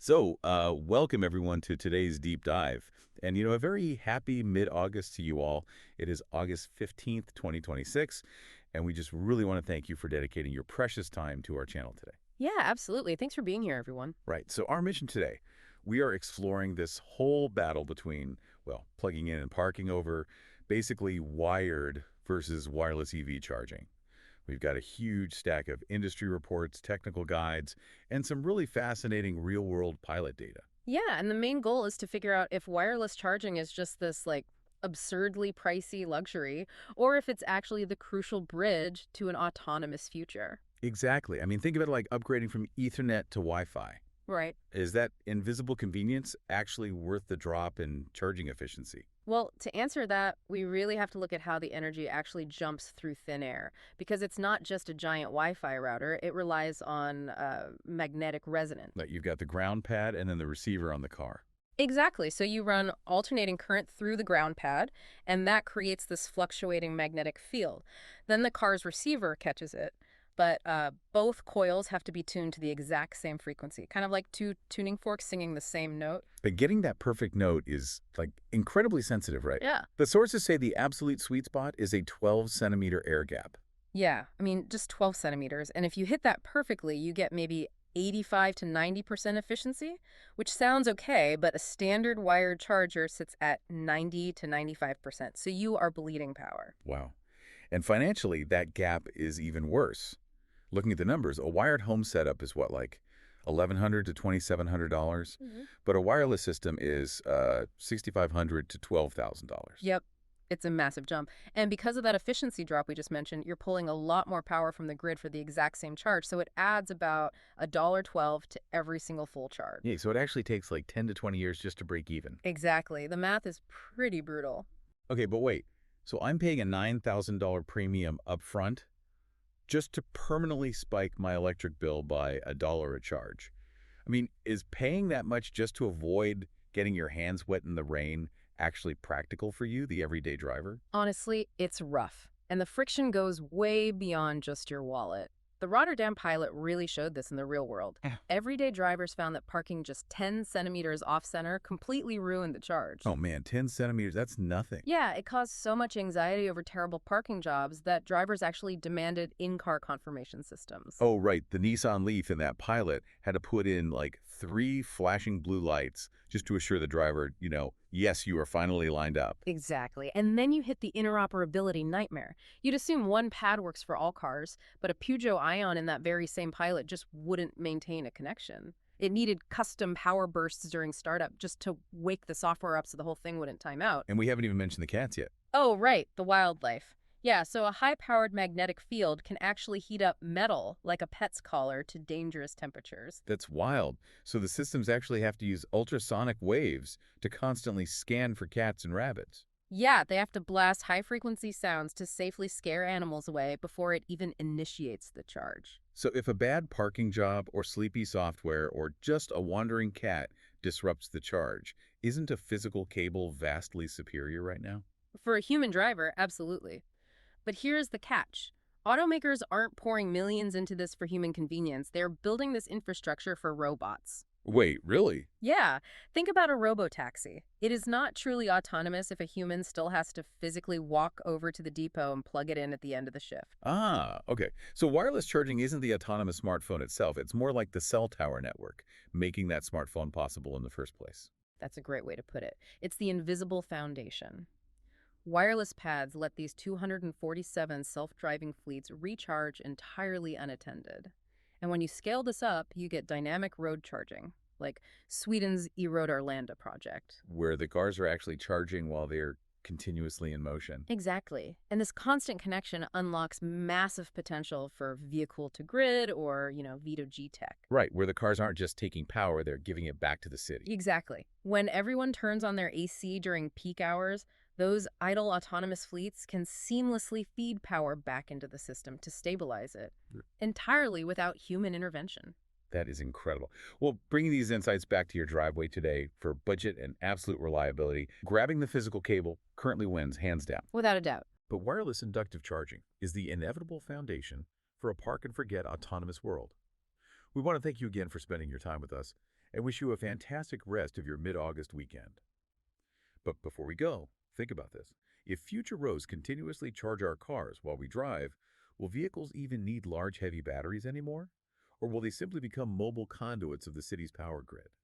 Welcome everyone to today's deep dive. And a very happy mid-August to you all. It is August 15th, 2026, and we just really want to thank you for dedicating your precious time to our channel today. Yeah, absolutely. Thanks for being here, everyone. Right, so our mission today, we are exploring this whole battle between, well, plugging in and parking over basically wired versus wireless EV charging. We've got a huge stack of industry reports, technical guides, and some really fascinating real-world pilot data. Yeah, and the main goal is to figure out if wireless charging is just this, absurdly pricey luxury, or if it's actually the crucial bridge to an autonomous future. Exactly. I mean, think of it like upgrading from Ethernet to Wi-Fi. Right. Is that invisible convenience actually worth the drop in charging efficiency? Well, to answer that, we really have to look at how the energy actually jumps through thin air, because it's not just a giant Wi-Fi router. It relies on magnetic resonance. Like you've got the ground pad and then the receiver on the car. Exactly. So you run alternating current through the ground pad, and that creates this fluctuating magnetic field. Then the car's receiver catches it, but both coils have to be tuned to the exact same frequency, kind of like two tuning forks singing the same note. But getting that perfect note is like incredibly sensitive, right? Yeah. The sources say the absolute sweet spot is a 12-centimeter air gap. Yeah, I mean, just 12 centimeters. And if you hit that perfectly, you get maybe 85 to 90% efficiency, which sounds okay, but a standard wired charger sits at 90 to 95%. So you are bleeding power. Wow. And financially, that gap is even worse. Looking at the numbers, a wired home setup is what, like $1,100 to $2,700, but a wireless system is $6,500 to $12,000. Yep. It's a massive jump. And because of that efficiency drop we just mentioned, you're pulling a lot more power from the grid for the exact same charge. So it adds about $1.12 to every single full charge. Yeah, so it actually takes like 10 to 20 years just to break even. Exactly. The math is pretty brutal. Okay, but wait. So I'm paying a $9,000 premium up front just to permanently spike my electric bill by $1 a charge. I mean, is paying that much just to avoid getting your hands wet in the rain actually practical for you, the everyday driver? Honestly, it's rough. And the friction goes way beyond just your wallet. The Rotterdam pilot really showed this in the real world. Yeah. Everyday drivers found that parking just 10 centimeters off-center completely ruined the charge. Oh man, 10 centimeters, that's nothing. Yeah, it caused so much anxiety over terrible parking jobs that drivers actually demanded in-car confirmation systems. Oh, right. The Nissan Leaf in that pilot had to put in like 3 flashing blue lights just to assure the driver, yes, you are finally lined up. Exactly. And then you hit the interoperability nightmare. You'd assume one pad works for all cars, but a Peugeot Ion in that very same pilot just wouldn't maintain a connection. It needed custom power bursts during startup just to wake the software up so the whole thing wouldn't time out. And we haven't even mentioned the cats yet. Oh, right, the wildlife. Yeah, so a high-powered magnetic field can actually heat up metal, like a pet's collar, to dangerous temperatures. That's wild. So the systems actually have to use ultrasonic waves to constantly scan for cats and rabbits. Yeah, they have to blast high-frequency sounds to safely scare animals away before it even initiates the charge. So if a bad parking job or sleepy software or just a wandering cat disrupts the charge, isn't a physical cable vastly superior right now? For a human driver, absolutely. But here's the catch. Automakers aren't pouring millions into this for human convenience. They're building this infrastructure for robots. Wait, really? Yeah, think about a robotaxi. It is not truly autonomous if a human still has to physically walk over to the depot and plug it in at the end of the shift. Ah, okay. So wireless charging isn't the autonomous smartphone itself. It's more like the cell tower network, making that smartphone possible in the first place. That's a great way to put it. It's the invisible foundation. Wireless pads let these 247 self-driving fleets recharge entirely unattended. And when you scale this up, you get dynamic road charging, like Sweden's E-Road Arlanda project. Where the cars are actually charging while they're continuously in motion. Exactly. And this constant connection unlocks massive potential for vehicle-to-grid or, V2G tech. Right, where the cars aren't just taking power, they're giving it back to the city. Exactly. When everyone turns on their AC during peak hours, those idle autonomous fleets can seamlessly feed power back into the system to stabilize it, entirely without human intervention. That is incredible. Well, bringing these insights back to your driveway today for budget and absolute reliability, grabbing the physical cable currently wins, hands down. Without a doubt. But wireless inductive charging is the inevitable foundation for a park-and-forget autonomous world. We want to thank you again for spending your time with us. and wish you a fantastic rest of your mid-August weekend. But before we go, think about this. If future roads continuously charge our cars while we drive, will vehicles even need large, heavy batteries anymore? Or will they simply become mobile conduits of the city's power grid?